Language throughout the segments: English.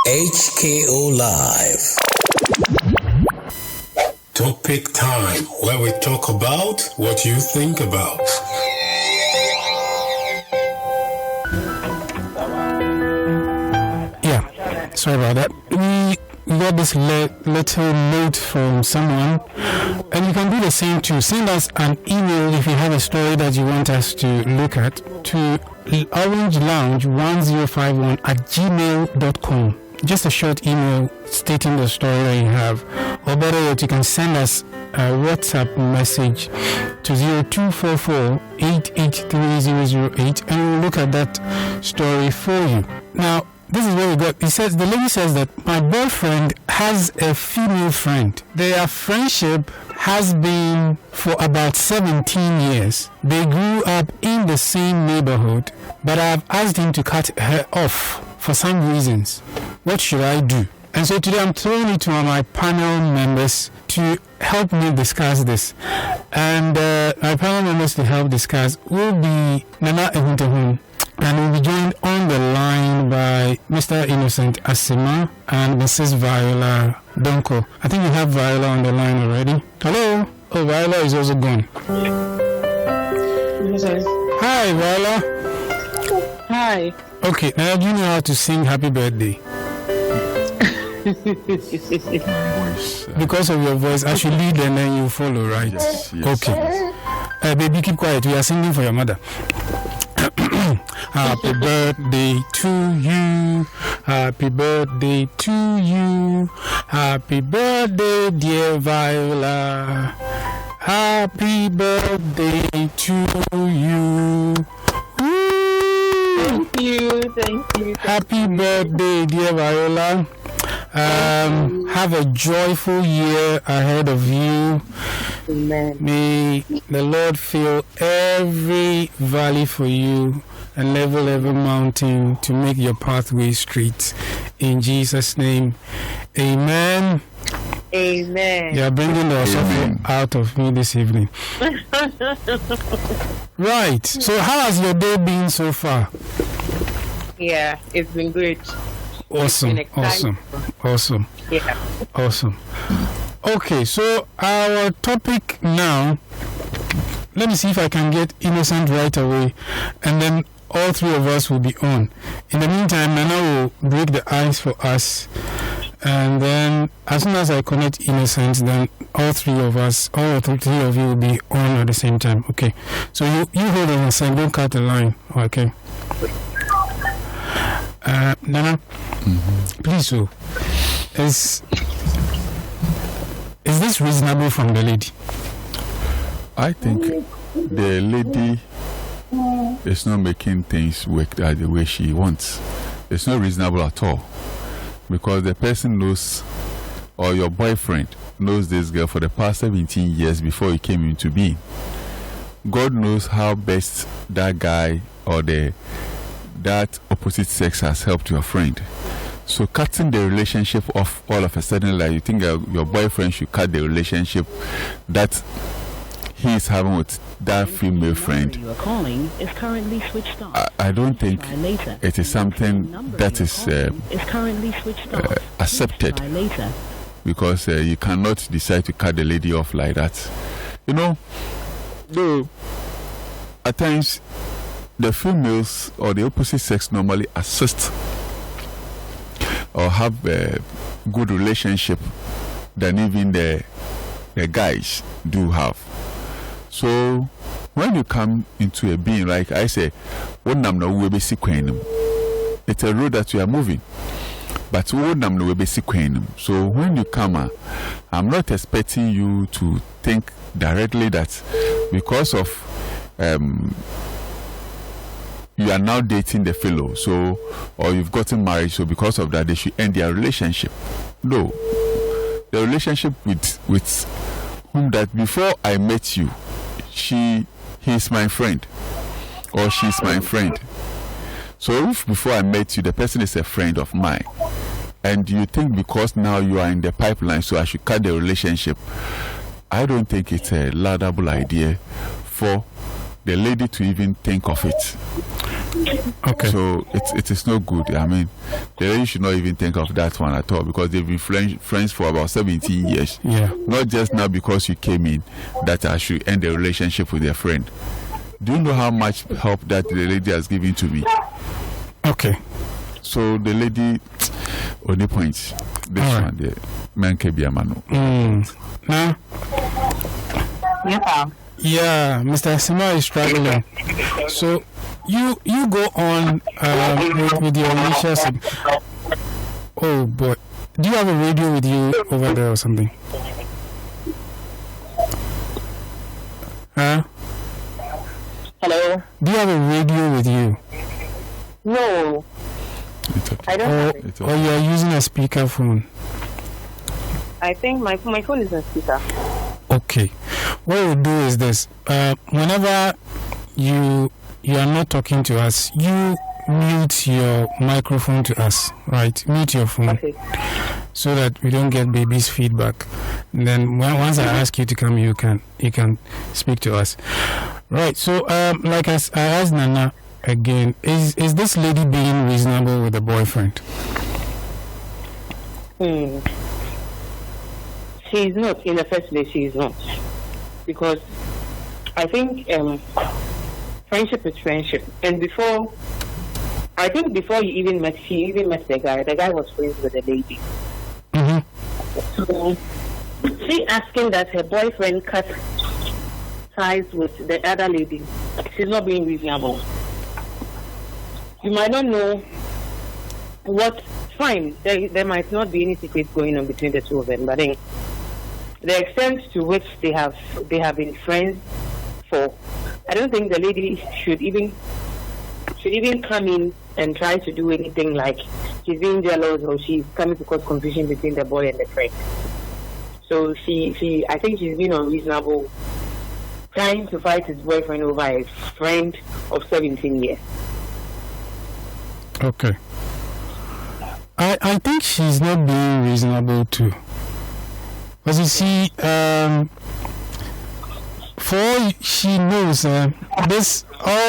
HKO Live. Topic time, where we talk about what you think about. Yeah, sorry about that. We got this little note from someone, and you can do the same too. Send us an email if you have a story that you want us to look at to orangelounge1051@gmail.com. Just a short email stating the story that you have, or better yet, you can send us a WhatsApp message to 0244-883-008, and we'll look at that story for you. Now, this is what we got. The lady says that my boyfriend has a female friend. Their friendship has been for about 17 years. They grew up in the same neighborhood, but I've asked him to cut her off for some reasons. What should I do? And so today I'm throwing it to my panel members to help me discuss this. And my panel members to help discuss will be Nana Ahuntahun, and we'll be joined on the line by Mr. Innocent Asimah and Mrs. Viola Donkor. I think we have Viola on the line already. Hello? Oh, Viola is also gone. Hi, Viola. Hi. Okay, now do you know how to sing Happy Birthday? Because of your voice, I should lead and then you follow, right? Yes. Okay. Baby, keep quiet. We are singing for your mother. Happy birthday to you. Happy birthday to you. Happy birthday, dear Viola. Happy birthday to you. Thank you. Happy birthday, dear Viola. Have a joyful year ahead of you. Amen. May the Lord fill every valley for you and level every mountain to make your pathway straight. In Jesus' name, amen. Amen. You are bringing the suffering out of me this evening. Right. So how has your day been so far? Yeah, it's been great. Awesome. It's been exciting. Awesome. Yeah. Awesome. Okay, so our topic now, let me see if I can get Innocent right away, and then all three of us will be on. In the meantime, Nana will break the ice for us, and then as soon as I connect Innocent, then all three of you will be on at the same time. Okay, so you hold on a second, don't cut the line. Okay. Nana, please, so is this reasonable from the lady? I think the lady is not making things work the way she wants. It's not reasonable at all, because the person knows, or your boyfriend knows this girl for the past 17 years before he came into being. God knows how best that guy or that opposite sex has helped your friend. So cutting the relationship off all of a sudden, like you think your boyfriend should cut the relationship that he is having with that female friend. You are calling is currently switched off. I don't think it is something that is currently switched off. accepted, because you cannot decide to cut the lady off like that. You know, though at times the females or the opposite sex normally assist or have a good relationship than even the guys do have. So when you come into a being, like I say, it's a road that you are moving, but so when you come, I'm not expecting you to think directly that because of you are now dating the fellow, so, or you've gotten married, so because of that they should end their relationship. No, the relationship with whom that before I met you, he's my friend, or she's my friend. So if before I met you the person is a friend of mine, and you think because now you are in the pipeline, so I should cut the relationship, I don't think it's a laudable idea for the lady to even think of it. Okay. So it is not good. I mean, the lady should not even think of that one at all because they've been friends for about 17 years. Yeah. Not just now because you came in that I should end the relationship with your friend. Do you know how much help that the lady has given to me? Okay. So the lady, only points. This All right. one, the man can be a man. Now, yeah, Mr. Asimah is struggling. So you go on with your initial. Oh boy, do you have a radio with you over there or something? Huh? Hello? Do you have a radio with you? No, It's okay. I don't have it. It's Or okay. you are using a speakerphone? I think my phone is on speaker. Okay. What we'll do is this. Whenever you are not talking to us, you mute your microphone to us, right? Mute your phone Okay. so that we don't get baby's feedback. And then once I ask you to come, you can speak to us. Right. So like I asked Nana again, is this lady being reasonable with the boyfriend? She's not. In the first place, she is not. Because I think friendship is friendship. And before he even met the guy was friends with the lady. Mm-hmm. So she asking that her boyfriend cut ties with the other lady. She's not being reasonable. You might not know what. Fine, there might not be any secrets going on between the two of them, but then the extent to which they have been friends for, I don't think the lady should even come in and try to do anything like she's being jealous or she's coming to cause confusion between the boy and the friend. So I think she's been unreasonable trying to fight his boyfriend over a friend of 17 years. Okay. I think she's not being reasonable too. Because you see, for all she knows, all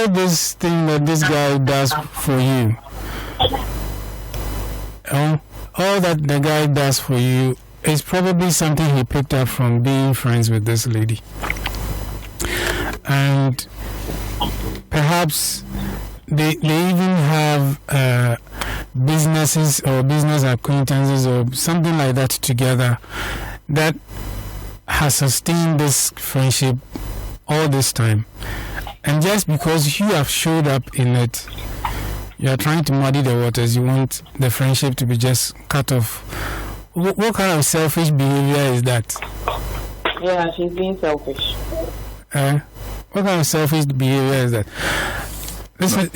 this thing that this guy does for you, all that the guy does for you is probably something he picked up from being friends with this lady. And perhaps they even have businesses or business acquaintances or something like that together that has sustained this friendship all this time. And just because you have showed up in it, you are trying to muddy the waters. You want the friendship to be just cut off. What kind of selfish behavior is that? Yeah, she's being selfish. What kind of selfish behavior is that? Listen,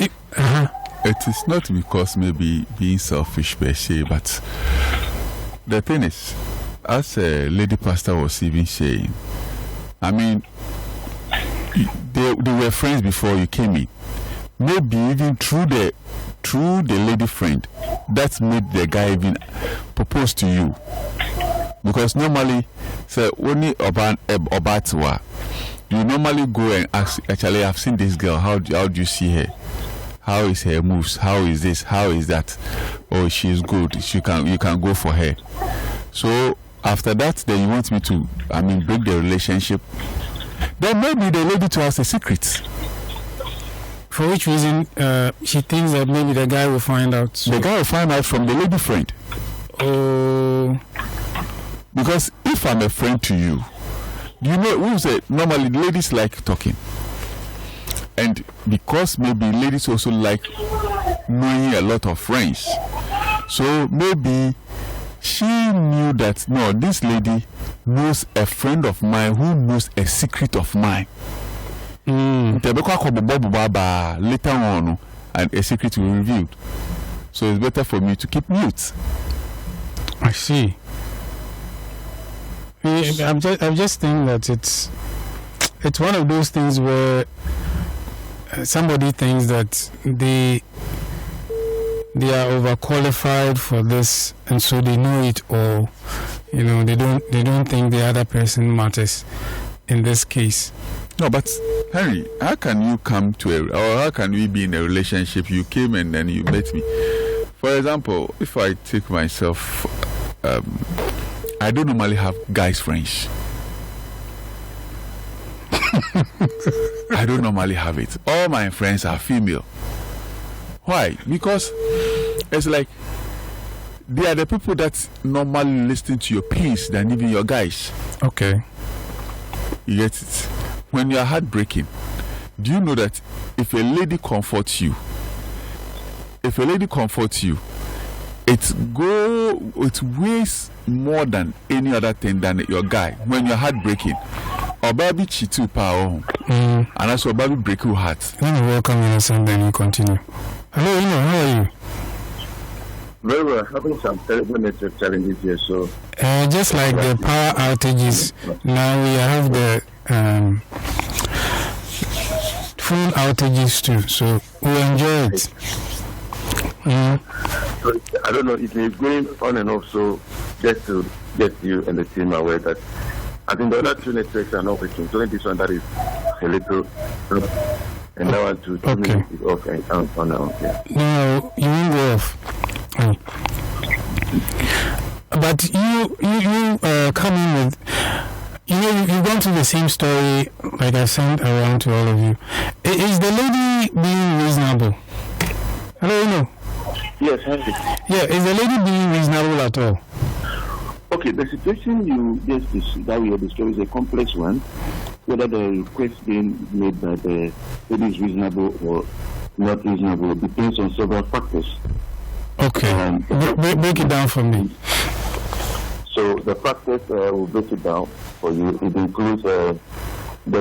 It is not because maybe being selfish per se, but the thing is, as a lady pastor was even saying, I mean, they were friends before you came in. Maybe even through the lady friend, that made the guy even propose to you. Because normally, say only about you normally go and ask. Actually, I've seen this girl. How do you see her? How is her moves? How is this? How is that? Oh, she's good. You can go for her. So after that, then you want me to, break the relationship. Then maybe the lady to has a secret. For which reason she thinks that maybe the guy will find out. So. The guy will find out from the lady friend. Oh. Because if I'm a friend to you, you know, we say normally ladies like talking. And because maybe ladies also like knowing a lot of friends. So maybe she knew that, no, this lady knows a friend of mine who knows a secret of mine. Later on, and a secret will be revealed. So it's better for me to keep mute. I see. I'm just thinking that it's one of those things where somebody thinks that they are overqualified for this, and so they know it all. You know, they don't think the other person matters in this case. No, but Henry, how can you come to or how can we be in a relationship? You came and then you met me. For example, if I take myself, I don't normally have guys friends. I don't normally have it. All my friends are female. Why? Because it's like they are the people that normally listen to your pace than even your guys. Okay. You get it? When you are heartbreaking, do you know that if a lady comforts you, it weighs more than any other thing than your guy. When you're heartbreaking, or baby chitu power, and also baby break your heart. Let me welcome you and then you continue. Hello, how are you? Very well, having some terrible network challenges here, so just like the power outages, now we have the phone outages too, so we enjoy it. So I don't know, it is going on and off, so just to get you and the team aware that I think the other two networks are not working. So this one that is a little and that one to okay. Is off and on now. Yeah. No, you won't go off. But you come in with, you've gone through the same story like I sent around to all of you. Is the lady being reasonable? Hello, Yes, Henry. Yeah, is the lady being reasonable at all? Okay, the situation that we are describing is a complex one. Whether the request being made by the lady is reasonable or not reasonable depends on several factors. Okay, break it down for me. So the factors will break it down for you. It includes the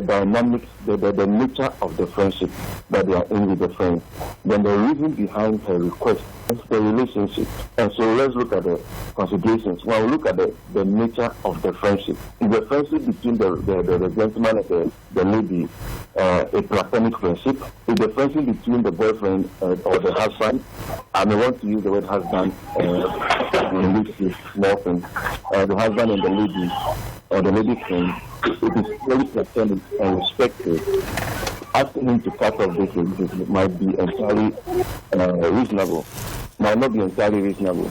dynamics, the nature of the friendship that they are in with the friend. Then the reason behind her request is the relationship. And so let's look at the considerations. When we look at the nature of the friendship, is the friendship between the gentleman and the lady a platonic friendship? Is the friendship between the boyfriend or the husband? I may want to use the word husband in this case, small thing. The husband and the lady, or the lady friend, it is very platonic and respected. Asking him to cut off this relationship might be entirely reasonable. Might not be entirely reasonable.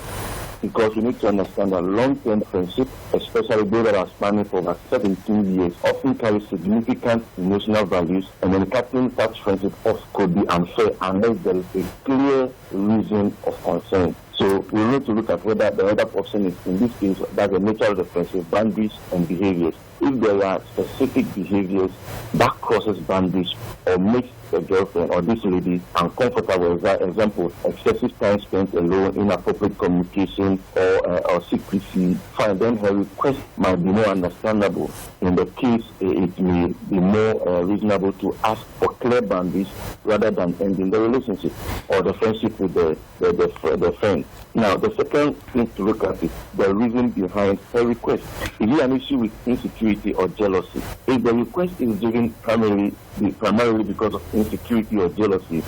Because we need to understand that long-term friendship, especially those that are spanning for over 17 years, often carry significant emotional values, and then cutting such friendship off could be unfair unless there is a clear reason of concern. So we need to look at whether the other option is, in this case, that the nature of the friendship, boundaries and behaviors. If there are specific behaviors that crosses boundaries or makes the girlfriend or this lady uncomfortable, for example, excessive time spent alone, inappropriate communication, or secrecy, fine, then her request might be more understandable. In the case, it may be more reasonable to ask for clear boundaries rather than ending the relationship or the friendship with the friend. Now, the second thing to look at is the reason behind her request. Is it an issue with insecurity or jealousy? If the request is driven primarily because of insecurity or jealousy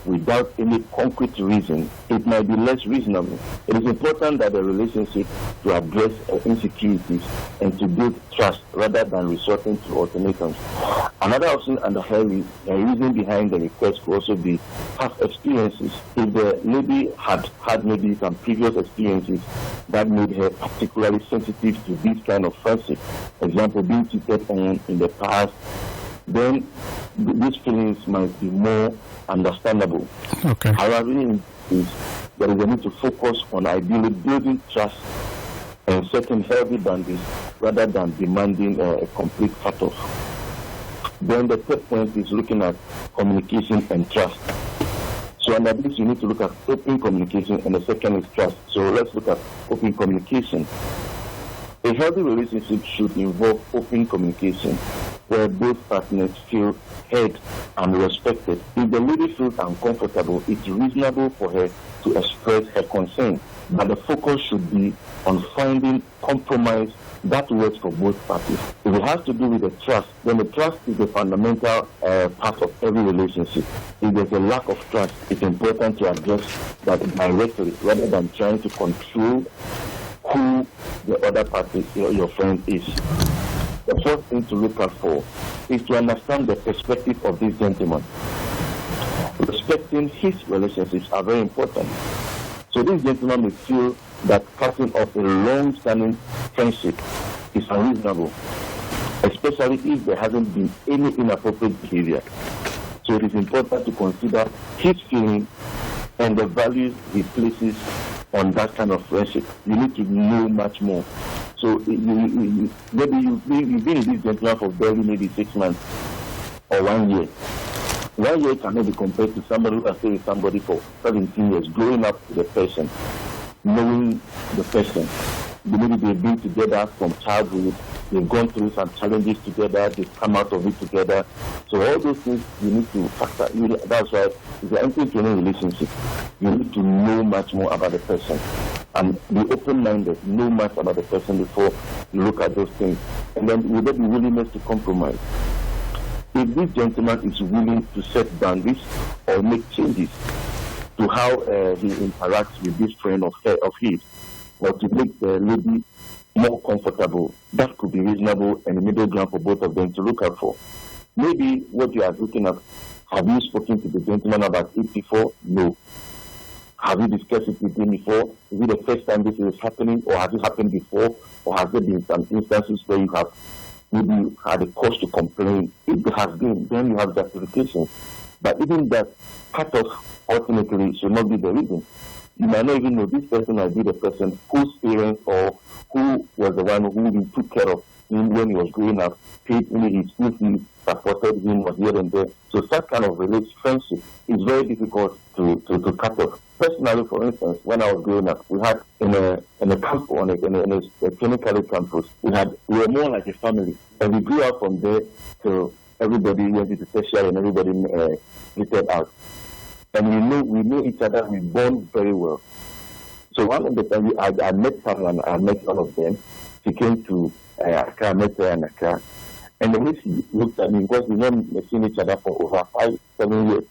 without any concrete reason, it might be less reasonable. It is important that the relationship to address insecurities and to build trust rather than resorting to ultimatums. Another option under her reason behind the request could also be past experiences. If the lady had maybe some previous experiences that made her particularly sensitive to this kind of friendship, for example, being cheated on in the past, then these feelings might be more understandable. Okay. However, there is a need to focus on ideally building trust and setting healthy boundaries rather than demanding a complete cut-off. Then the third point is looking at communication and trust. So under this, you need to look at open communication, and the second is trust. So let's look at open communication. A healthy relationship should involve open communication, where both partners feel heard and respected. If the lady feels uncomfortable, it's reasonable for her to express her concern, but the focus should be on finding compromise that works for both parties. If it has to do with the trust, then the trust is the fundamental part of every relationship. If there's a lack of trust, it's important to address that directly rather than trying to control who the other party, your friend, is. The first thing to look out for is to understand the perspective of this gentleman. Respecting his relationships are very important. So this gentleman may feel that cutting off a long-standing friendship is unreasonable, especially if there hasn't been any inappropriate behavior. So it is important to consider his feelings and the values he places on that kind of friendship. You need to know much more. So maybe you've been in this gentleman for barely maybe 6 months or 1 year. 1 year cannot be compared to somebody who has stayed with somebody for 17 years, growing up with the person, knowing the person. Maybe they've been together from childhood, they've gone through some challenges together, they've come out of it together. So all those things you need to factor. That's why if you're entering into any relationship, you need to know much more about the person. And be open-minded, know much about the person before you look at those things. And then will there be willingness to compromise? If this gentleman is willing to set boundaries or make changes to how he interacts with this friend of his, or to make the lady more comfortable, that could be reasonable and a middle ground for both of them to look out for. Maybe what you are looking at, have you spoken to the gentleman about it before? No. Have you discussed it with him before? Is it the first time this is happening, or has it happened before? Or has there been some instances where you have maybe had a cause to complain? If there has been, then you have justification. But even that cut off ultimately should not be the reason. You might not even know this person might be the person whose parents or who was the one who took care of him when he was growing up, paid his school fees, supported him, was here and there. So such kind of friendship is very difficult to cut off. Personally, for instance, when I was growing up, we had in a camp on a clinical campus, we were more like a family, and we grew up from there till everybody went into tertiary and everybody meted out. And we know each other, we bond very well. So one of the times I met someone, I met one of them. She came to Accra, I met her in Accra. And the way she looked at me, because we've not seen each other for over 5-7 years,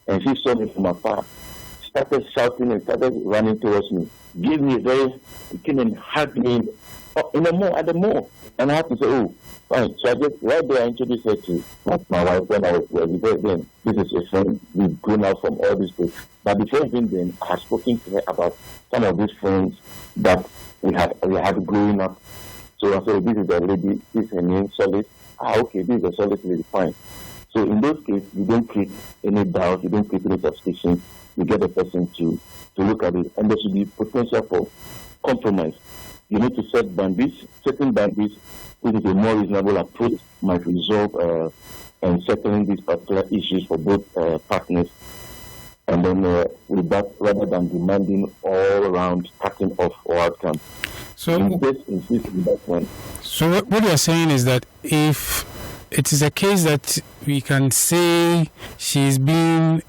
and she saw me from afar, started shouting and started running towards me. She came and hugged me at the mall. And I had to say, oh, fine. So I just, right there, I introduced her to my wife when I was there. Then this is a friend. We've grown out from all these things. But before then, I had spoken to her about some of these friends that we had growing up. So I said, this is the lady, this is her name, Solid. Okay, this is a Solid lady, fine. So in those cases, you don't create any doubt, you don't create any suspicion. You get the person to look at it. And there should be potential for compromise. You need to set boundaries, certain boundaries, which is a more reasonable approach, might resolve and settling these particular issues for both partners. And then with that, rather than demanding all around cutting off or outcome. So, So what you're saying is that if it is a case that we can say she's being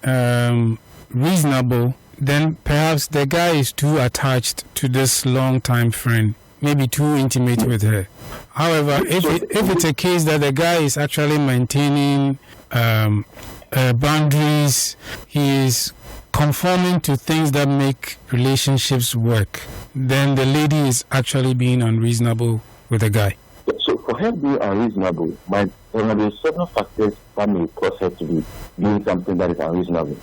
reasonable, then perhaps the guy is too attached to this long-time friend, maybe too intimate with her. However, if it's a case that the guy is actually maintaining boundaries, he is conforming to things that make relationships work, then the lady is actually being unreasonable with the guy. So for her being unreasonable, there will be several factors that may cause her to be doing something that is unreasonable.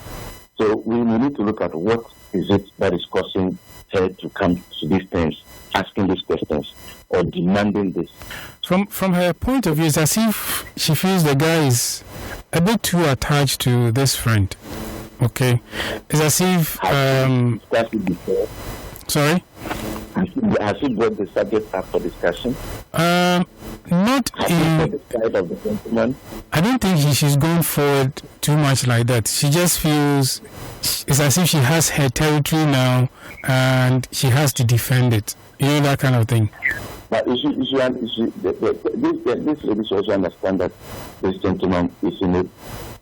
So we need to look at what is it that is causing her to come to these terms, asking these questions, or demanding this. From her point of view, it's as if she feels the guy is a bit too attached to this friend. Okay, it's as if. Sorry. Has she brought the subject up for discussion? Not in the side of the gentleman. I don't think she's going forward too much like that. She just feels it's as if she has her territory now and she has to defend it. You know, that kind of thing. But this lady should also understand that this gentleman is in it.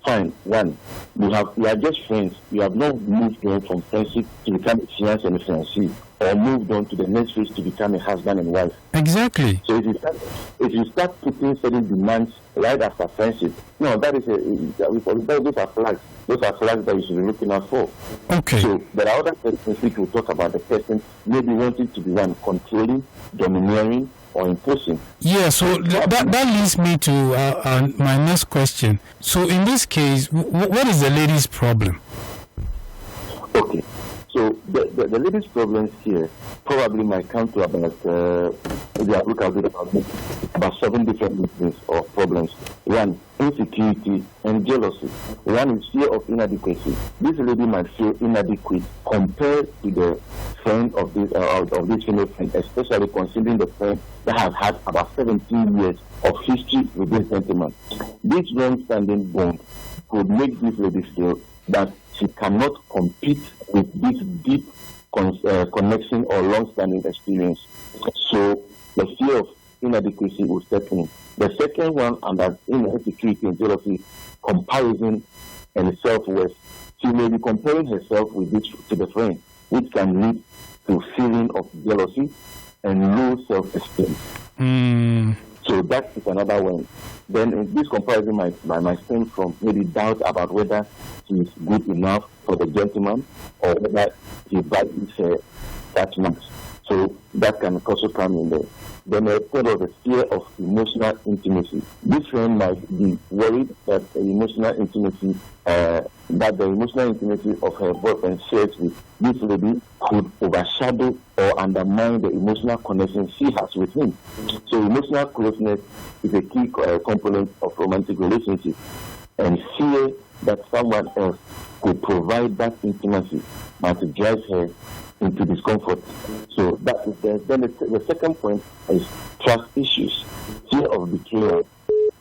Fine. One, you are just friends. You have not moved on from friendship to become a fiancé and a fiancée, or moved on to the next phase to become a husband and wife. Exactly. So if you start putting certain demands right after friendship, no, those are flags. Those are flags that you should be looking out for. Okay. So there are other persons which will talk about the person maybe wanting to be one controlling, domineering, or imposing. Yeah, so that leads me to my next question. So in this case, what is the lady's problem? Okay, so the lady's problems here probably might come to about 7 different reasons or problems. One, insecurity and jealousy. One is fear of inadequacy. This lady might feel inadequate compared to the friend of this female friend, especially considering the friend that has had about 17 years of history with this gentleman. This long-standing bond could make this lady feel that she cannot compete with this deep connection or long-standing experience. So the fear of inadequacy will step in. The second one, under insecurity and jealousy, comparison and self-worth. She may be comparing herself with this to the friend, which can lead to feeling of jealousy and low self-esteem. So that is another one. Then this comparison might stem from maybe doubt about whether she is good enough for the gentleman or whether he values her that much. So that can also come in there. Then the third of the fear of emotional intimacy. This friend might be worried that the emotional intimacy of her boyfriend shares with this lady could overshadow or undermine the emotional connection she has with him. So emotional closeness is a key component of romantic relationship, and fear that someone else could provide that intimacy might drive her into discomfort. So that is there. Then the second point is trust issues, fear of betrayal.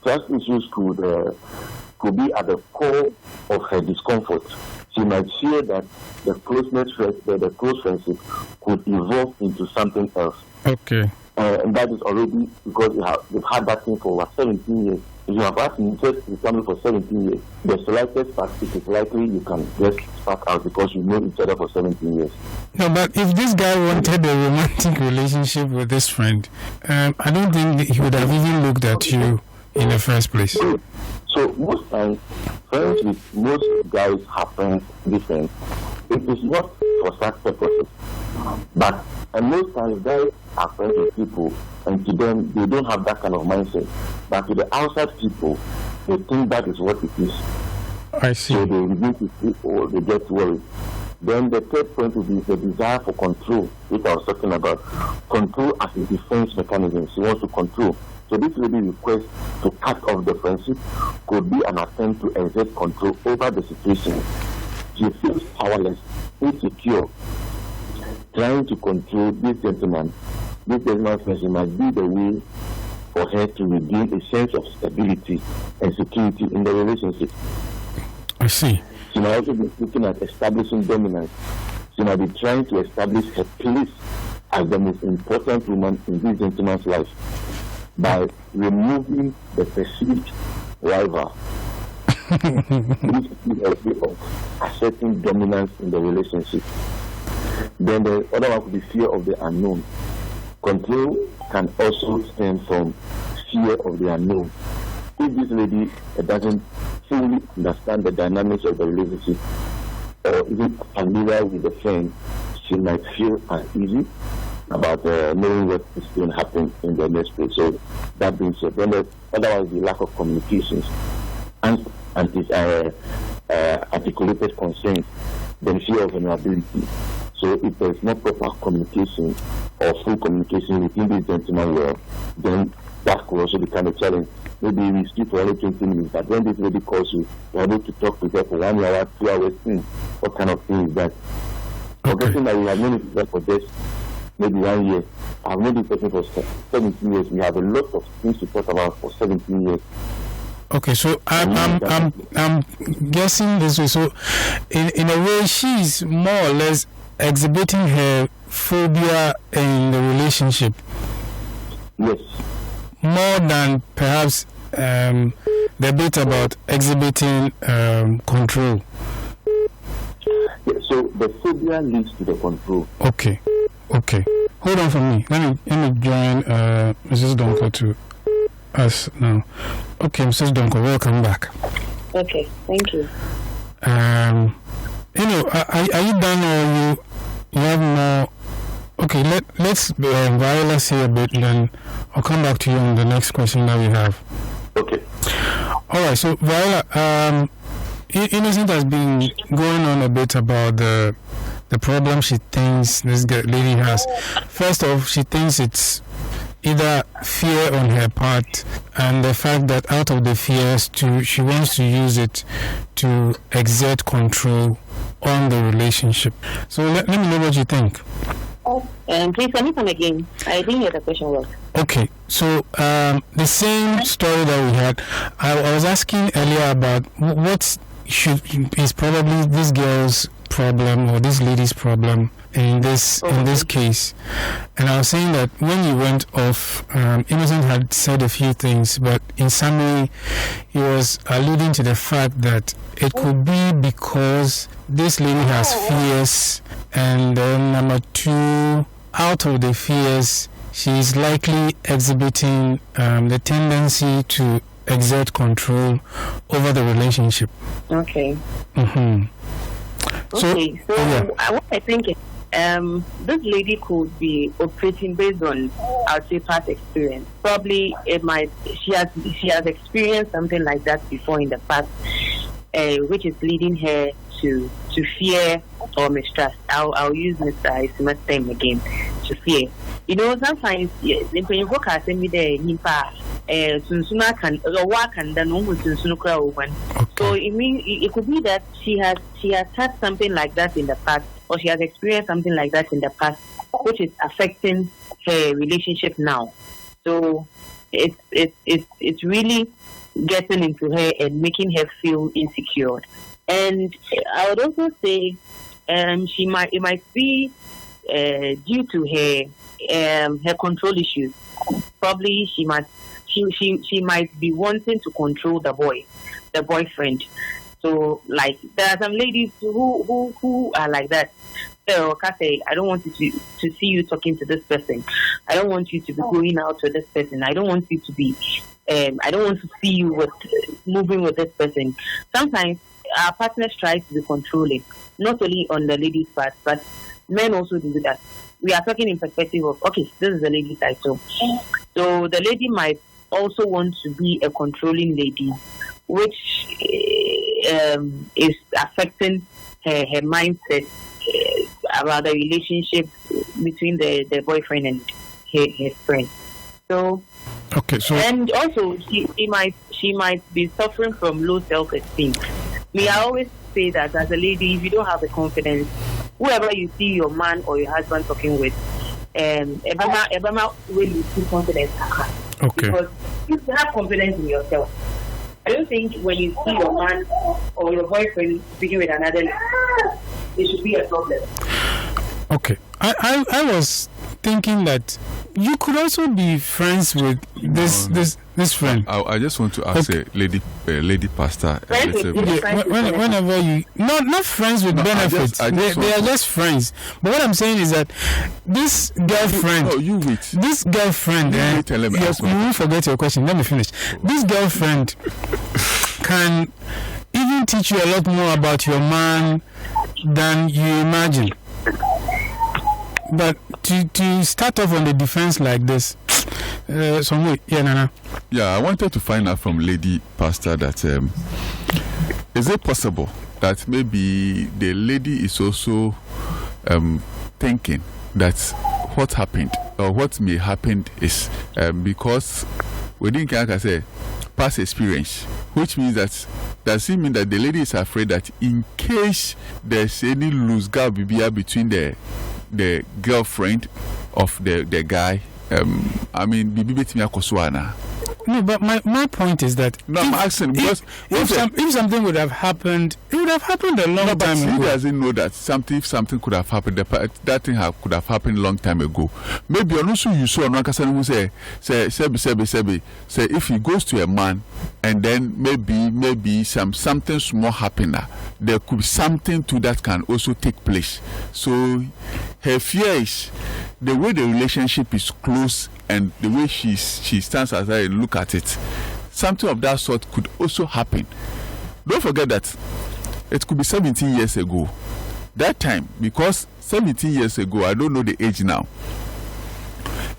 Trust issues could be at the core of her discomfort. She might fear that the close friendship could evolve into something else. Okay. And that is already because they've had that thing for over 17 years. If you have asked me to be family for 17 years, the slightest fact it is likely you can just spark out because you know each other for 17 years. No, but if this guy wanted a romantic relationship with this friend, I don't think he would have even looked at you in the first place. So most times, friends with most guys have friends different. It is not for such purposes. But most times guys are friends with people, and to them they don't have that kind of mindset. But to the outside people, they think that is what it is. I see. So they begin to see or they get worried. Then the third point would be the desire for control, which I was talking about. Control as a defense mechanism. She wants to control. So this lady request to cut off the friendship could be an attempt to exert control over the situation. She feels powerless, insecure, trying to control this gentleman. This gentleman's friendship might be the way for her to regain a sense of stability and security in the relationship. I see. She might also be looking at establishing dominance. She might be trying to establish her place as the most important woman in this gentleman's life by removing the perceived rival. This is a way of asserting dominance in the relationship. Then the other one could be fear of the unknown. Control can also stem from fear of the unknown. If this lady doesn't fully understand the dynamics of the relationship or isn't familiar with the friend, she might feel uneasy about knowing what is going to happen in the next place. So that being said, then otherwise the lack of communications and articulated concerns, then fear of vulnerability. So if there is no proper communication or full communication within this gentleman world, then that could also become a challenge. Maybe we speak for only 20 minutes, but when this lady calls you, you're able to talk with her for 1 hour, 2 hours. What kind of thing is that? Forgetting that we have known each other for just maybe 1 year. I've known this person for 17 years. We have a lot of things to talk about for 17 years. Okay, so I'm guessing this way. So in a way, she's more or less exhibiting her phobia in the relationship. Yes. More than perhaps the bit about exhibiting control. Yeah, so the phobia leads to the control. Okay. Hold on for me. Let me join Mrs. Donkor to us now. Okay, Mrs. Donkor, welcome back. Okay, thank you. Are you done or you have more Okay, let's Viola say a bit, and then I'll come back to you on the next question that we have. Okay. All right, so Viola, Innocent has been going on a bit about the problem she thinks this lady has. First off, she thinks it's either fear on her part, and the fact that out of the fears, she wants to use it to exert control on the relationship. So let me know what you think. Please, can you come again? I didn't hear the question well. Okay, so the same story that we had, I was asking earlier about what is probably this girl's problem or this lady's problem in this case. And I was saying that when you went off, Innocent had said a few things, but in summary, he was alluding to the fact that it could be because this lady has fears, and then number two, out of the fears, she is likely exhibiting the tendency to exert control over the relationship. Okay. Mm-hmm. Okay, so what I think is this lady could be operating based on, I'll say, past experience. Probably she has experienced something like that before in the past, which is leading her to fear or mistrust. I'll use Mr. Asimah's name again, to fear. You know, sometimes when you work at me there, sunsuna can work and then so it could be that she has had something like that in the past, or she has experienced something like that in the past, which is affecting her relationship now. So it's really getting into her and making her feel insecure. And I would also say it might be due to her control issues. Probably she might be wanting to control the boyfriend. So, like, there are some ladies who are like that. So, say, I don't want you to see you talking to this person. I don't want you to be going out with this person. I don't want you to be. I don't want to see you moving with this person. Sometimes our partners try to be controlling, not only on the ladies' part, but men also do that. We are talking in perspective of, okay, this is the lady side. So the lady might also want to be a controlling lady, which is affecting her mindset about the relationship between the boyfriend and his friend. So, okay, so and also she might be suffering from low self-esteem. I always say that as a lady, if you don't have the confidence, whoever you see your man or your husband talking with, Ebama will you see confidence. Okay. Because you have confidence in yourself. I don't think when you see your man or your boyfriend speaking with another, it should be a problem. Okay. I was thinking that you could also be friends with this friend. I just want to ask a lady pastor. Whenever you not friends with benefits, they are just friends. But what I'm saying is that this girlfriend. Oh, you wait. This girlfriend. You will forget your question. Let me finish. This girlfriend can even teach you a lot more about your man than you imagine. But to start off on the defense like this, Nana. Yeah, I wanted to find out from Lady Pastor that is it possible that maybe the lady is also thinking that what happened or what may happen is because we didn't, like I say, past experience, which means that does it mean that the lady is afraid that in case there's any loose gap between the girlfriend of the guy, I mean, no, but my point is that I'm asking because if something would have happened, it would have happened a long time ago. He doesn't know that if something could have happened, that thing could have happened a long time ago. Maybe also you saw another person who say if he goes to a man and then maybe something small happen, there could be something to that can also take place. So her fear is the way the relationship is close and the way she stands as I look at it, something of that sort could also happen. Don't forget that it could be 17 years ago. That time, because 17 years ago, I don't know the age now.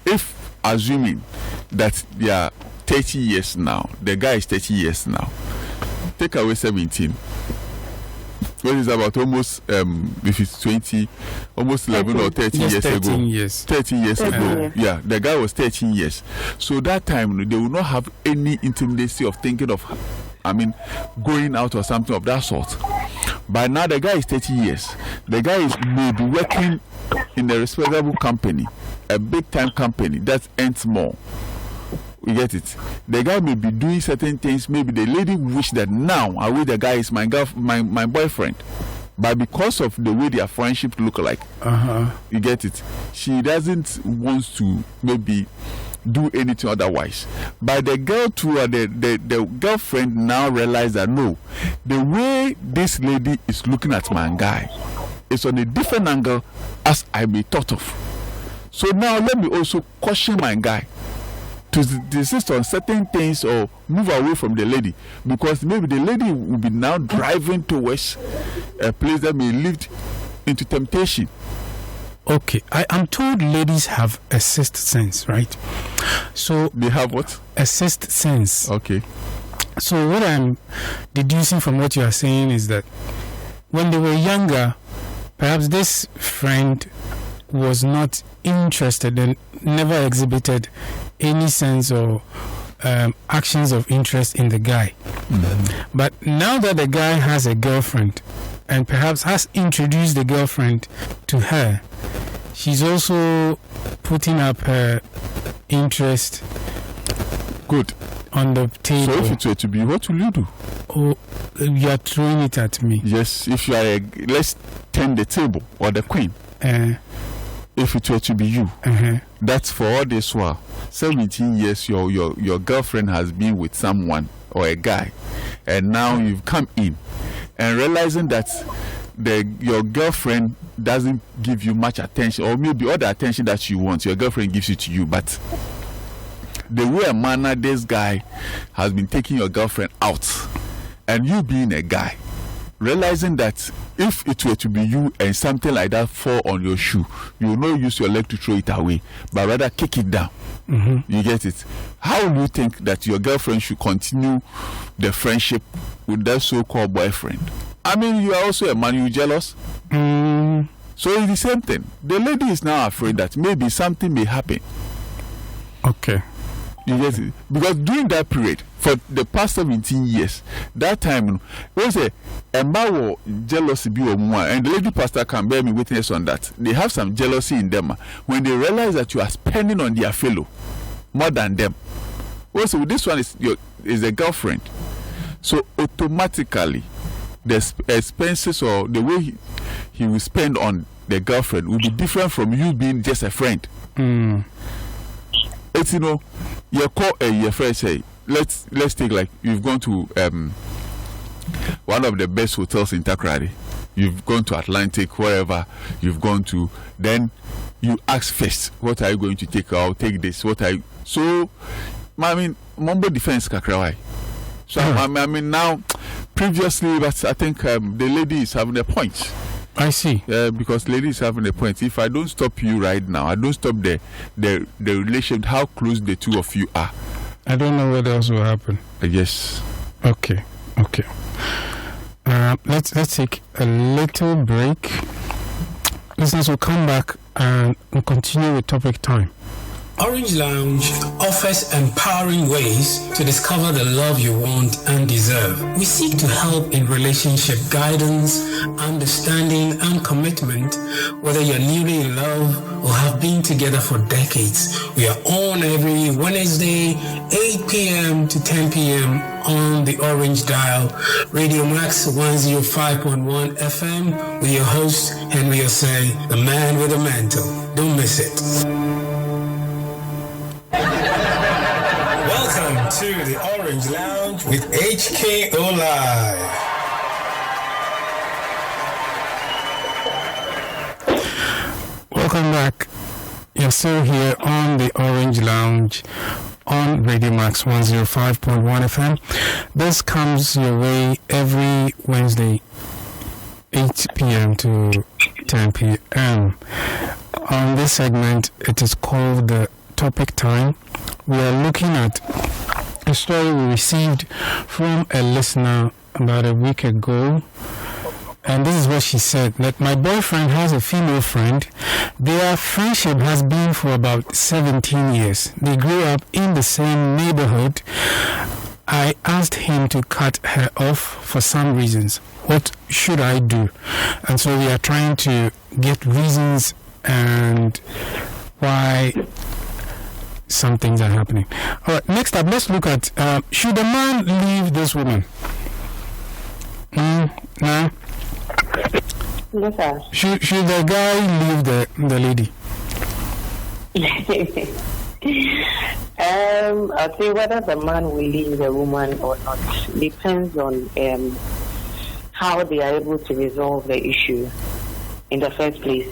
If assuming that they are 30 years now, the guy is 30 years now, take away 17. What is about almost, if it's 20, almost 11 or 13 years 13 ago. Years. 13 years 13 ago. years. Yeah, the guy was 13 years. So that time, they will not have any intimacy of thinking of, going out or something of that sort. But now the guy is 30 years. The guy may be working in a respectable company, a big time company that earns more. You get it? The guy may be doing certain things. Maybe the lady wish that now I wish the guy is my boyfriend, but because of the way their friendship look like, you get it? She doesn't want to maybe do anything otherwise. But the girl too, the girlfriend now realize that no, the way this lady is looking at my guy is on a different angle as I may thought of. So now let me also caution my guy to desist on certain things or move away from the lady, because maybe the lady will be now driving towards a place that may lead into temptation. Okay, I'm told ladies have a sixth sense, right? So they have what? A sixth sense. Okay. So what I'm deducing from what you are saying is that when they were younger, perhaps this friend was not interested and never exhibited any sense or actions of interest in the guy. But now that the guy has a girlfriend and perhaps has introduced the girlfriend to her, she's also putting up her interest good on the table. So if it were to be, what will you do? Oh, you are throwing it at me. Yes, if you are let's turn the table or the queen. If it were to be you, that's for all this while. 17 years, your girlfriend has been with someone or a guy, and now you've come in and realizing that your girlfriend doesn't give you much attention, or maybe all the attention that you want, your girlfriend gives it to you, but the way a manner this guy has been taking your girlfriend out, and you being a guy, realizing that if it were to be you and something like that fall on your shoe, you will not use your leg to throw it away, but rather kick it down. You get it? How do you think that your girlfriend should continue the friendship with that so-called boyfriend? I mean, you are also a man, you jealous? So it's the same thing. The lady is now afraid that maybe something may happen. Okay. You get it? Because during that period, for the past 17 years, that time, was a man jealousy be one, and the lady pastor can bear me witness on that. They have some jealousy in them when they realize that you are spending on their fellow more than them. Also, this one is a girlfriend, so automatically the expenses or the way he will spend on the girlfriend will be different from you being just a friend. It's your call your friend say, let's take like you've gone to one of the best hotels in Takrady. You've gone to Atlantic, wherever you've gone to, then you ask first, what are you going to take? I'll take this. So I mean, Mambo defense kakrawai. So I mean now, previously, but I think the lady is having a point. I see. Because lady is having a point. If I don't stop you right now, I don't stop the relationship, how close the two of you are. I don't know what else will happen. Yes. Okay. Let's take a little break. Listeners will come back and we'll continue with topic time. Orange Lounge offers empowering ways to discover the love you want and deserve. We seek to help in relationship guidance, understanding, and commitment, whether you're newly in love or have been together for decades. We are on every Wednesday, 8 p.m. to 10 p.m. on the Orange Dial, Radio Max 105.1 FM, with your host, Henry Osei, the man with a mantle. Don't miss it. Welcome to the Orange Lounge with HKO Live. Welcome back. You're still here on the Orange Lounge on Radio Max 105.1 FM. This comes your way every Wednesday, 8 p.m. to 10 p.m. On this segment, it is called the Topic Time. We are looking at a story we received from a listener about a week ago. And this is what she said, that my boyfriend has a female friend. Their friendship has been for about 17 years. They grew up in the same neighborhood. I asked him to cut her off for some reasons. What should I do? And so we are trying to get reasons and why some things are happening. All right, next up, let's look at, should a man leave this woman? No? Yes, sir. Should the guy leave the lady? I'll say whether the man will leave the woman or not depends on how they are able to resolve the issue in the first place.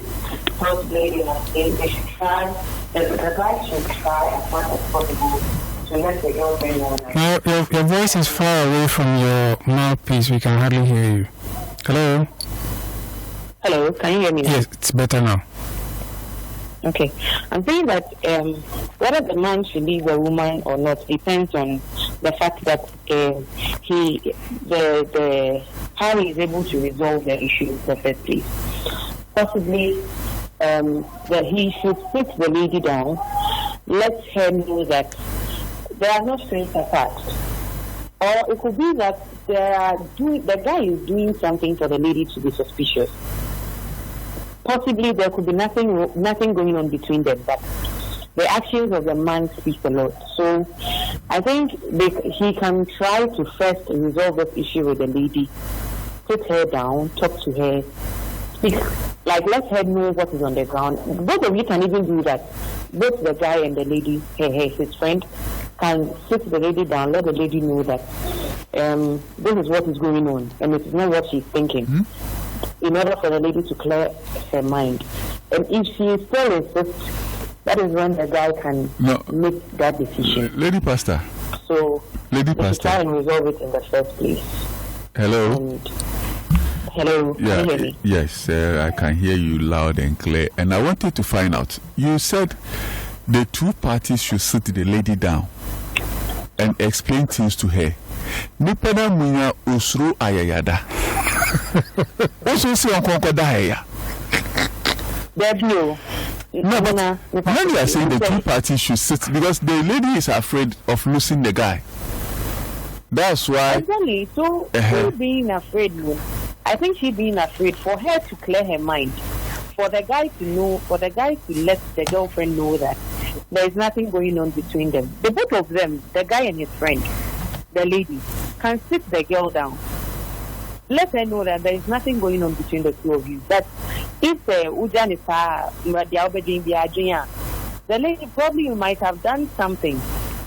Possibly, they should try, the guy should try as much as possible to let the girlfriend know that. Your voice is far away from your mouthpiece. We can hardly hear you. Hello? Hello, can you hear me now? Yes, it's better now. Okay. I'm saying that whether the man should leave the woman or not depends on the fact that how he is able to resolve the issue in the first place. Possibly that he should sit the lady down, let her know that they are not strings attached. Or it could be that the guy is doing something for the lady to be suspicious. Possibly there could be nothing going on between them, but the actions of the man speak a lot. So I think he can try to first resolve this issue with the lady, sit her down, talk to her, speak, let her know what is on the ground. Both of you can even do that. Both the guy and the lady, his friend, can sit the lady down, let the lady know that this is what is going on, and it is not what she's thinking. Mm-hmm. In order for the lady to clear her mind. And if she still insists, that is when the guy can make that decision. Lady Pastor. So, Lady Pastor. Try and resolve it in the first place. Hello? Hello? Yeah, can you hear me? Yes, I can hear you loud and clear. And I wanted to find out, you said the two parties should sit the lady down and explain things to her. Nipena munya usru ayayada. Also see on Konkodaya. No, but when you are saying the two parties should sit, because the lady is afraid of losing the guy. That's why. Exactly. So she being afraid, I think she being afraid for her to clear her mind, for the guy to let the girlfriend know that there is nothing going on between them. The both of them, the guy and his friend, the lady, can sit the girl down. Let her know that there is nothing going on between the two of you. That if Ujan is the lady probably might have done something.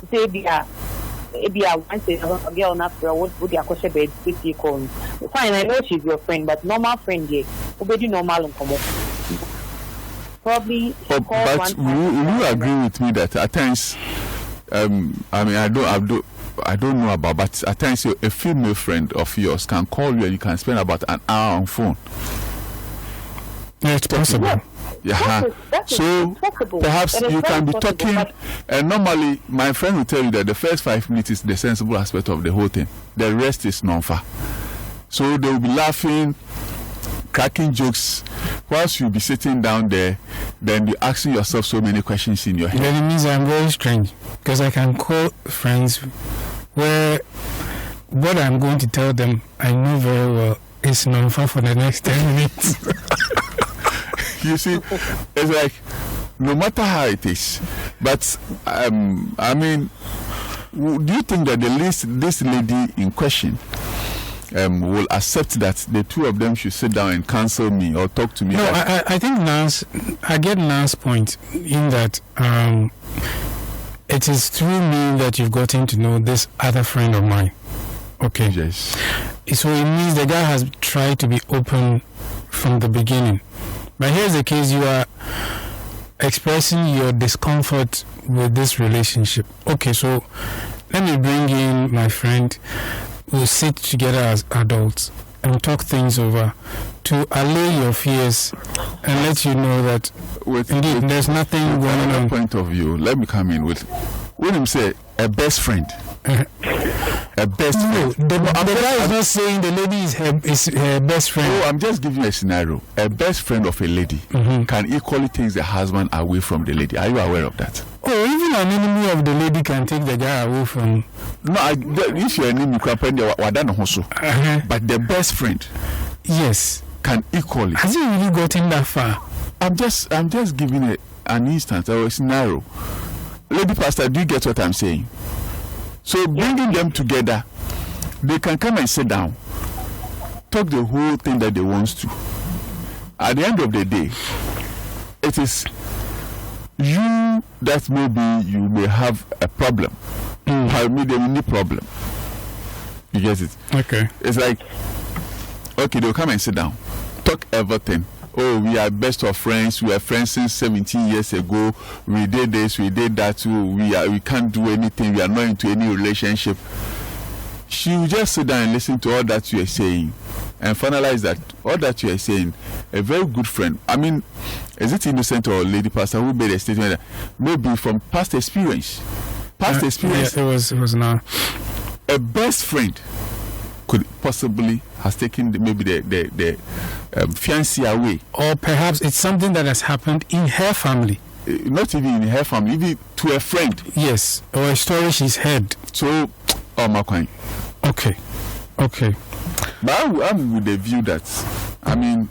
Say, once a girl not would your question bed, fine, I know she's your friend, but normal friend, obey normal and come up. Probably. But will you agree with me that at times, I don't know about, but at times a female friend of yours can call you and you can spend about an hour on phone. Yeah, it's possible. Yeah. So perhaps you can be talking, and normally my friend will tell you that the first 5 minutes is the sensible aspect of the whole thing. The rest is non-fa. So they will be laughing, cracking jokes, whilst you'll be sitting down there, then you're asking yourself so many questions in your head. That means I'm very strange, because I can call friends where what I'm going to tell them, I know very well, is non-fa for the next 10 minutes. You see, it's like, no matter how it is, but, do you think that this lady in question will accept that the two of them should sit down and counsel me or talk to me? No, I think I get Nan's point in that it is through me that you've gotten to know this other friend of mine. Okay. Yes. So it means the guy has tried to be open from the beginning. But here's the case, you are expressing your discomfort with this relationship. Okay, so let me bring in my friend. We'll sit together as adults and talk things over to allay your fears and let you know that indeed there's nothing going on. Point of view, let me come in with when him say a best friend. A best friend. The guy is not saying the lady is her best friend. Oh, I'm just giving you a scenario. A best friend of a lady can equally take the husband away from the lady. Are you aware of that? Oh, even an enemy of the lady can take the guy away from. No, if you're an enemy, but the best friend, yes, can equally. Has he really gotten that far? I'm just giving an instance or a scenario. Lady Pastor, do you get what I'm saying? So bringing them together, they can come and sit down, talk the whole thing that they want to. At the end of the day, it is you that maybe you may have a problem. Maybe a mini problem. You get it? Okay. It's like, okay, they'll come and sit down, talk everything. Oh, we are best of friends. We are friends since 17 years ago. We did this, we did that. We can't do anything. We are not into any relationship. She will just sit down and listen to all that you are saying and finalize that all that you are saying. A very good friend. I mean, is it Innocent or Lady Pastor who made a statement that maybe from past experience? Experience. Yeah, it was not. A best friend could possibly has taken maybe the fiancé away, or perhaps it's something that has happened in her family. Not even in her family, even to a friend. Yes, or a story she's heard. So, my coin. Okay. But I'm with the view that, I mean,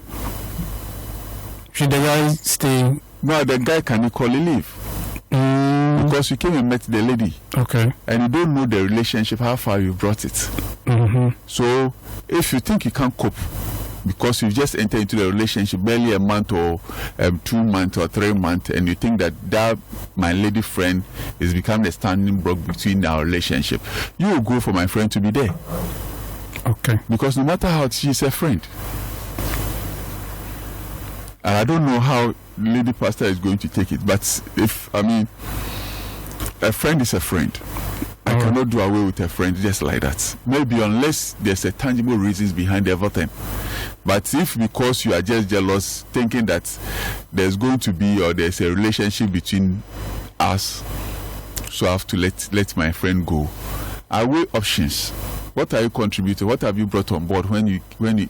should the guy stay? No, the guy can equally leave. Because you came and met the lady. Okay. And you don't know the relationship, how far you brought it. So, if you think you can't cope, because you just entered into the relationship barely a month or 2 months or 3 months, and you think that my lady friend is becoming a standing block between our relationship, you will go for my friend to be there. Okay. Because no matter how she's a friend. And I don't know how Lady Pastor is going to take it, but a friend is a friend. I cannot do away with a friend just like that. Maybe unless there's a tangible reasons behind everything. But if because you are just jealous, thinking that there's going to be or there's a relationship between us, so I have to let my friend go. I weigh options. What are you contributing? What have you brought on board when you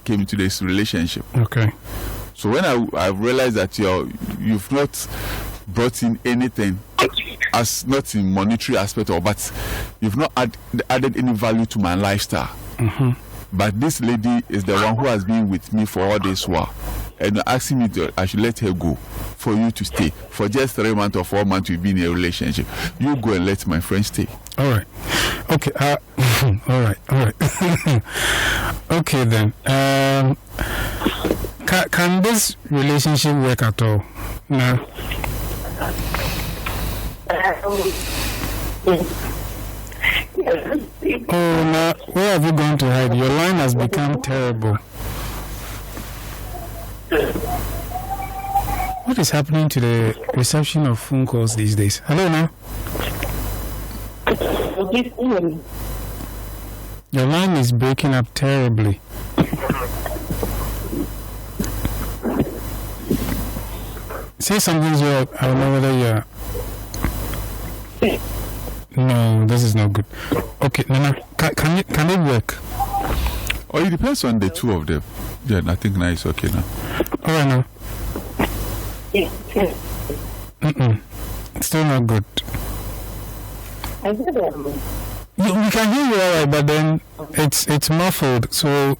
came into this relationship? Okay. So when I realized that you've not brought in anything, as not in monetary aspect, but you've not added any value to my lifestyle. But this lady is the one who has been with me for all this while, and you're asking me I should let her go for you to stay for just 3 months or 4 months. We've been in a relationship. You go and let my friend stay. All right. Okay. All right. Okay then. Can this relationship work at all? No. Oh, now where have you gone to hide? Your line has become terrible. What is happening to the reception of phone calls these days? Hello, now. Your line is breaking up terribly. Say something, so I don't know whether you're... No, this is not good. Okay, Nana, can it work? Oh, it depends on the two of them. Yeah, I think now it's okay now. All right, now. Still not good. We can hear you all right, but then it's muffled, so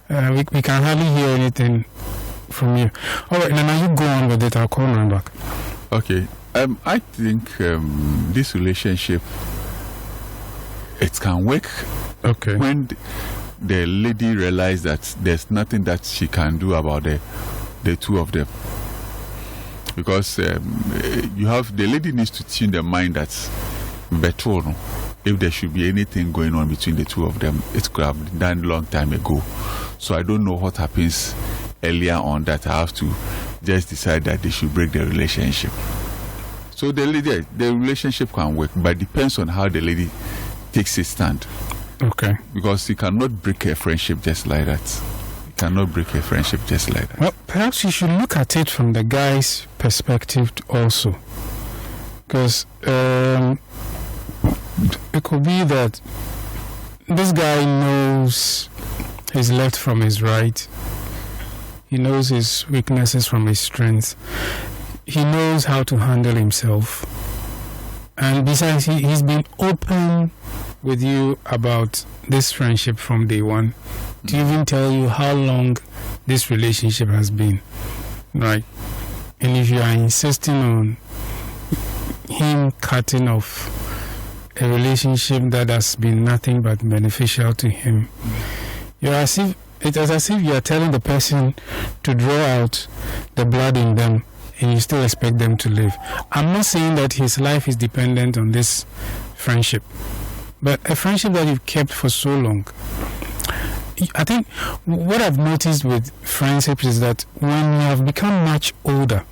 we can hardly hear anything from you. All right, Nana, you go on with it. I'll call you back. Okay. I think this relationship, it can work. Okay. When the lady realizes that there's nothing that she can do about the two of them. Because the lady needs to tune the mind that better, if there should be anything going on between the two of them, it could have been done a long time ago. So I don't know what happens earlier on that I have to just decide that they should break the relationship. So the relationship can work, but depends on how the lady takes its stand. Okay. Because you cannot break a friendship just like that. You cannot break a friendship just like that. Well, perhaps you should look at it from the guy's perspective also. Because it could be that this guy knows his left from his right. He knows his weaknesses from his strengths. He knows how to handle himself. And besides, he's been open with you about this friendship from day one, to even tell you how long this relationship has been, right? And if you are insisting on him cutting off a relationship that has been nothing but beneficial to him, it's as if you are telling the person to draw out the blood in them, and you still expect them to live. I'm not saying that his life is dependent on this friendship, but a friendship that you've kept for so long. I think what I've noticed with friendships is that when you have become much older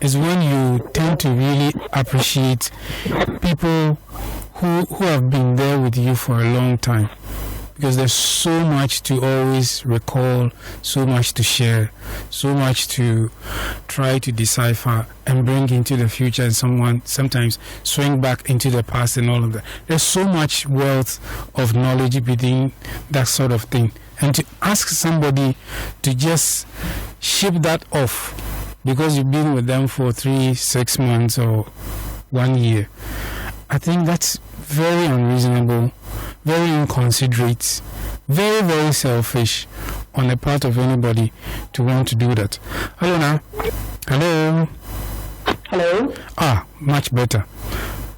is when you tend to really appreciate people who have been there with you for a long time. Because there's so much to always recall, so much to share, so much to try to decipher and bring into the future, and sometimes swing back into the past and all of that. There's so much wealth of knowledge within that sort of thing. And to ask somebody to just ship that off because you've been with them for 3, 6 months or 1 year, I think that's very unreasonable, very inconsiderate, very, very selfish on the part of anybody to want to do that. Hello now. Hello. Hello. Much better.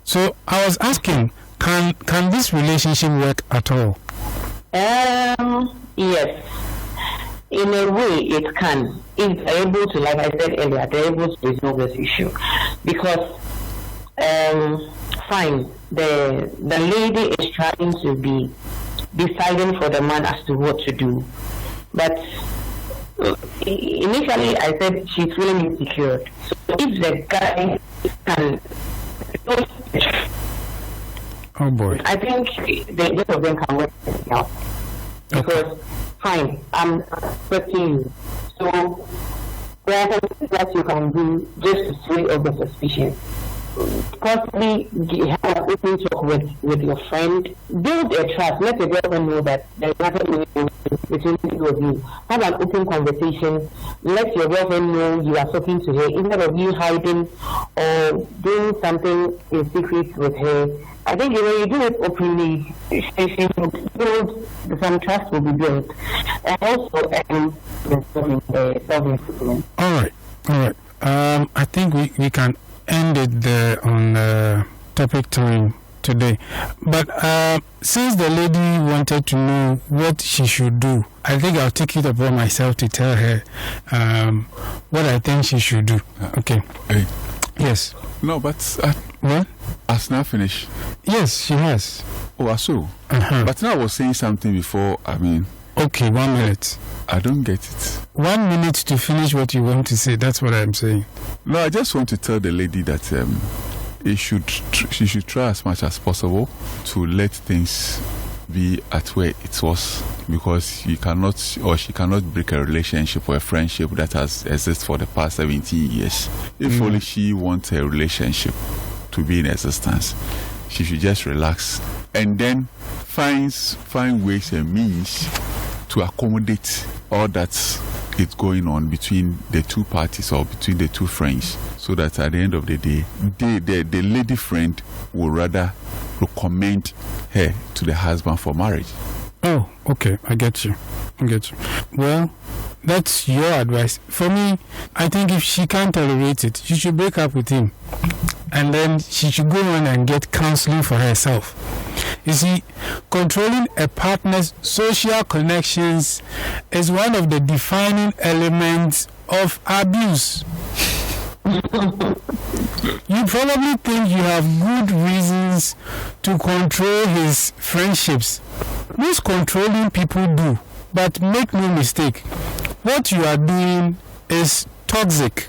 So I was asking, can this relationship work at all? Yes. In a way, it can. If they're able to, like I said earlier, they're able to resolve this issue. Because, fine, the lady is trying to be deciding for the man as to what to do. But initially, I said she's feeling insecure. So if the guy can... Oh boy. I think the both of them can work it out. Because, fine, I'm expecting you. So, there are some things that you can do just to sway over suspicion. Possibly have an open talk with your friend. Build a trust. Let the girlfriend know that there's nothing between the two of you. Have an open conversation. Let your girlfriend know you are talking to her instead of you hiding or doing something in secret with her. I think when you do it openly, some trust will be built. And also, self-improvement. All right. I think we can end it there on topic time today. But since the lady wanted to know what she should do, I think I'll take it upon myself to tell her what I think she should do. Okay. Hey. Yes. No, but what? Has now finished. Yes, she has. Oh, I saw. But now I was saying something before. Okay, 1 minute. I don't get it. 1 minute to finish what you want to say. That's what I'm saying. No, I just want to tell the lady that she should try as much as possible to let things be at where it was, because she cannot break a relationship or a friendship that has existed for the past 17 years. If only she wants a relationship to be in existence, she should just relax and then find ways and means to accommodate all that is going on between the two parties or between the two friends, so that at the end of the day, the lady friend will rather recommend her to the husband for marriage. Oh, okay, I get you. Well, that's your advice. For me, I think if she can't tolerate it, she should break up with him. And then she should go on and get counseling for herself. You see, controlling a partner's social connections is one of the defining elements of abuse. You probably think you have good reasons to control his friendships. Most controlling people do. But make no mistake, what you are doing is toxic.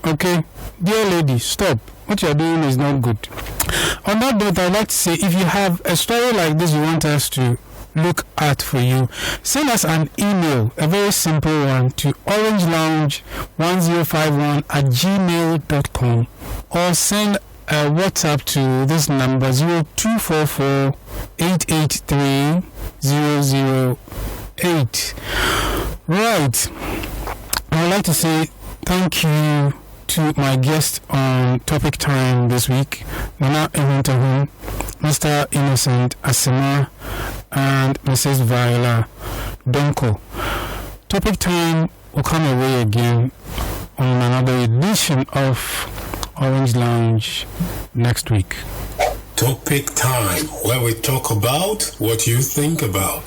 Okay? Dear lady, stop. What you are doing is not good. On that note, I'd like to say, if you have a story like this you want us to look out for you. Send us an email, a very simple one, to orangelounge1051@gmail.com, or send a WhatsApp to this number 0244 883 008. Right. I would like to say thank you to my guest on Topic Time this week, Nana Ahuntahun, Mr. Innocent Asimah, and Mrs. Viola Donkor. Topic Time will come away again on another edition of Orange Lounge next week. Topic Time, where we talk about what you think about.